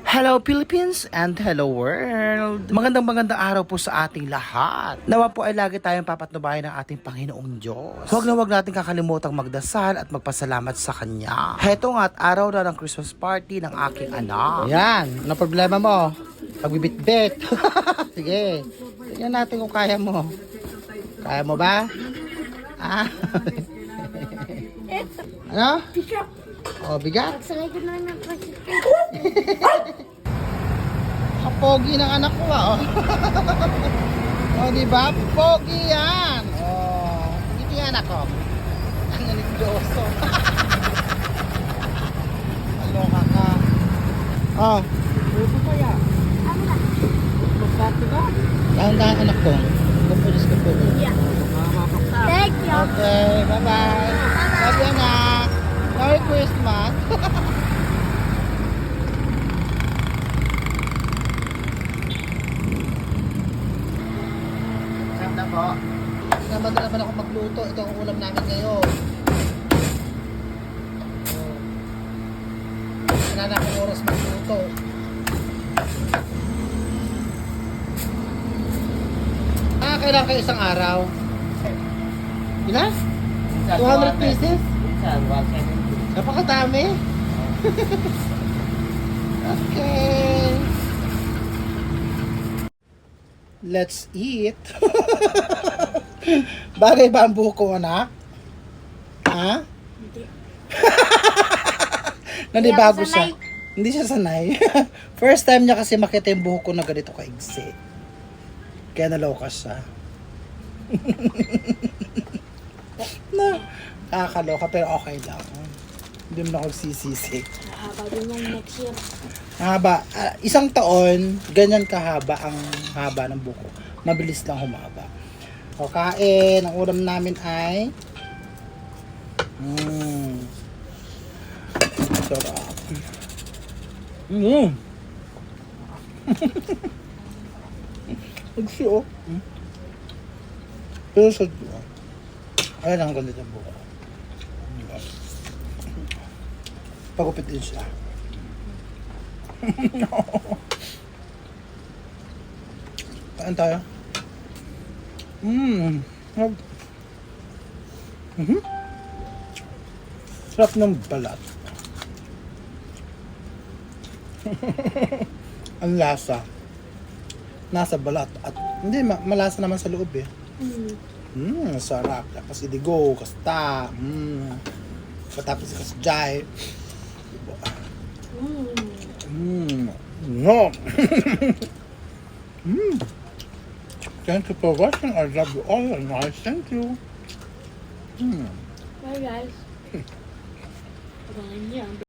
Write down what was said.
Hello Philippines and hello world! Magandang araw po sa ating lahat. Nawa po ay lagi tayong papatnubayan ng ating Panginoong Diyos. Huwag natin kakalimutang magdasal at magpasalamat sa Kanya. Heto nga at araw na ng Christmas party ng aking anak. Yan, ano problema mo? Pagbibitbit. Sige, tingnan natin kung kaya mo. Kaya mo ba? Ah? Ano? Oh, bigat? Pagsakay ko na ng tricycle. Pogi ng anak ko oh. Oh, di ba? Pogi yan. Oh, hindi yan ako. Ang naligyoso. Aloka ka. Oh. Puto kaya. Ano na? Magpato ka? Dahan-dahan anak ko. Kapulis. Yeah. Thank you. Okay, bye-bye. Love you, anak. Merry Christmas. Na po. Naman ako magluto. Ito ang ulam namin ngayon. Wala na akong oras magluto. Kailangan kayo isang araw. Ilan? 200 pieces? Napakadami. Okay. Let's eat. Bagay ba ang buko, anak? Ha? Hindi. Nanibago Hindi ako siya. sanay. Hindi siya sanay. First time niya kasi makita yung buhok ko na ganito kaigsi. Kaya naloka siya. Nakakaloka pero okay lang. Hindi mo na ako sisisi. Mahaba din yung next year. Haba. Isang taon, ganyan kahaba ang haba ng buko. Mabilis lang humaba. O kain, ang ulam namin ay sarap. Agsi oh. Pero sa ayan ang ganda ng buko. Pagupit din siya. Kain tayo. Sarap ng balat. Ang lasa. Nasa balat. At hindi, malasa naman sa loob eh. Sarap. Tapos idigo, kasta. Patapos kasjay. No. Thank you for watching. I love you all and I thank you. Bye guys. Abangan niyo.